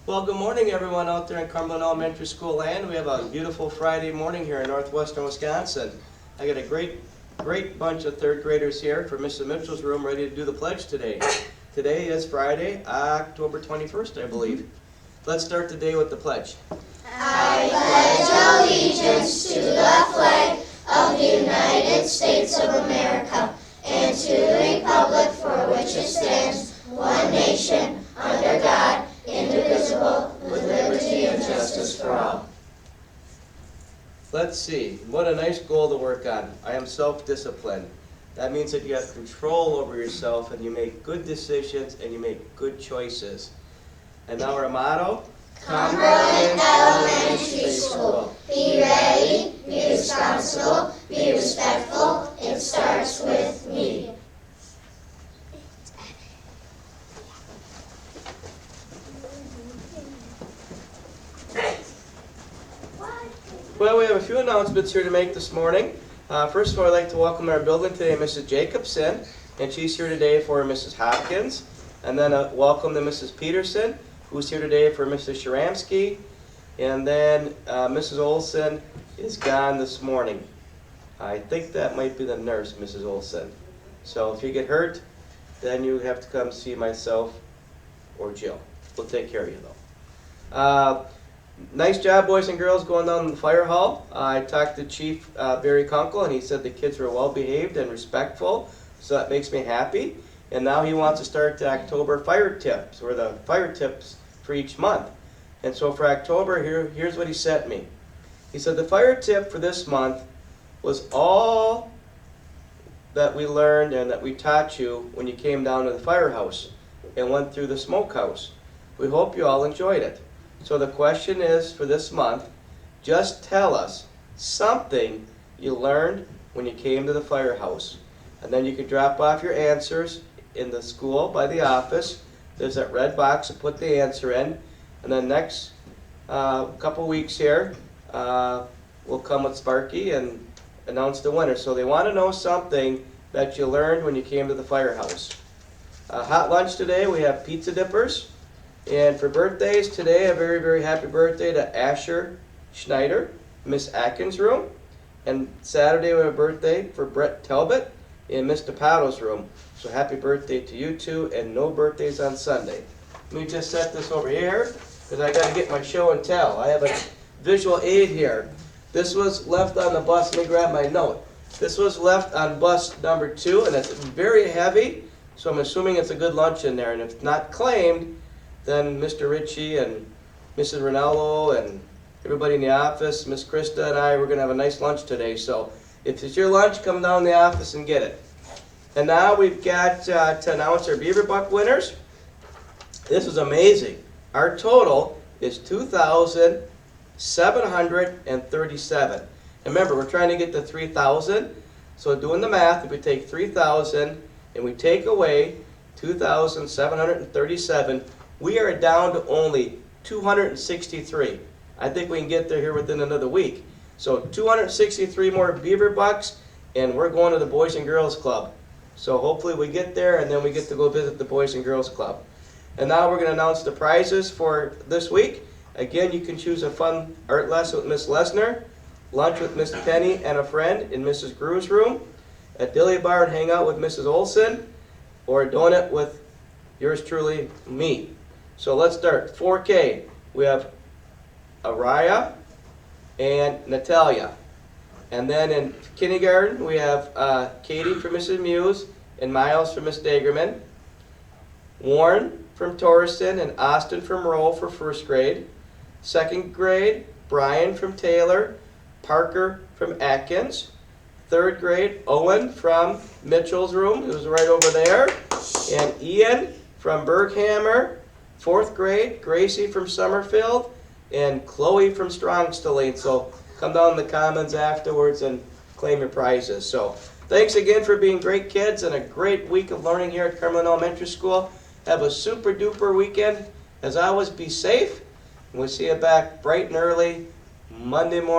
Well, good morning everyone out there in Cumberland Elementary School land. We have a beautiful Friday morning here in northwestern Wisconsin. I got a great bunch of third graders here for Mrs. Mitchell's room ready to do the pledge today. Today is Friday, October 21st, I believe. Let's start the day with the pledge. I pledge allegiance to the flag of the United States of America and to the republic for which it stands, one nation, under God, indivisible, with liberty and justice for all. Let's see, what a nice goal to work on. I am self-disciplined. That means that you have control over yourself and you make good decisions and you make good choices. And now our motto? Cumberland Elementary School. Be ready, be responsible, be respectful. It starts with me. Well, we have a few announcements here to make this morning. First of all, I'd like to welcome our building today Mrs. Jacobson, and she's here today for Mrs. Hopkins. And then welcome to Mrs. Peterson, who's here today for Mrs. Sharamsky. And then Mrs. Olson is gone this morning. I think that might be the nurse, Mrs. Olson. So if you get hurt, then you have to come see myself or Jill. We'll take care of you though. Nice job, boys and girls, going down in the fire hall. I talked to Chief Barry Kunkel, and he said the kids were well behaved and respectful, so that makes me happy. And now he wants to start the October fire tips, or the fire tips for each month. And so for October, here's what he sent me. He said the fire tip for this month was all that we learned and that we taught you when you came down to the firehouse and went through the smokehouse. We hope you all enjoyed it. So the question is for this month, just tell us something you learned when you came to the firehouse. And then you can drop off your answers in the school by the office. There's that red box to put the answer in. And then next couple weeks here, we'll come with Sparky and announce the winner. So they want to know something that you learned when you came to the firehouse. Hot lunch today, we have pizza dippers. And for birthdays today, a very, very happy birthday to Asher Schneider, Miss Atkins' room. And Saturday we have a birthday for Brett Talbot in Miss DePato's room. So happy birthday to you two, and no birthdays on Sunday. Let me just set this over here, because I got to get my show and tell. I have a visual aid here. This was left on the bus. Let me grab my note. This was left on bus number 2, and it's very heavy, so I'm assuming it's a good lunch in there. And if not claimed, then Mr. Ritchie and Mrs. Rinaldo and everybody in the office, Miss Krista and I, we're going to have a nice lunch today. So if it's your lunch, come down to the office and get it. And now we've got to announce our Beaver Buck winners. This is amazing. Our total is 2,737. And remember, we're trying to get to 3,000. So doing the math, if we take 3,000 and we take away 2,737, we are down to only 263. I think we can get there here within another week. So 263 more Beaver Bucks, and we're going to the Boys and Girls Club. So hopefully we get there, and then we get to go visit the Boys and Girls Club. And now we're going to announce the prizes for this week. Again, you can choose a fun art lesson with Miss Lesner, lunch with Miss Penny and a friend in Mrs. Grew's room, a dilly bar and hang out with Mrs. Olson, or a donut with yours truly, me. So let's start. 4K, we have Araya and Natalia. And then in kindergarten, we have Katie from Mrs. Muse and Miles from Miss Dagerman. Warren from Torreston and Austin from Rowe for first grade. Second grade, Brian from Taylor, Parker from Atkins. Third grade, Owen from Mitchell's room, who's right over there. And Ian from Berghammer. Fourth grade, Gracie from Summerfield, and Chloe from Strongstallane. So come down in the Commons afterwards and claim your prizes. So thanks again for being great kids and a great week of learning here at Cumberland Elementary School. Have a super duper weekend. As always, be safe. We'll see you back bright and early Monday morning.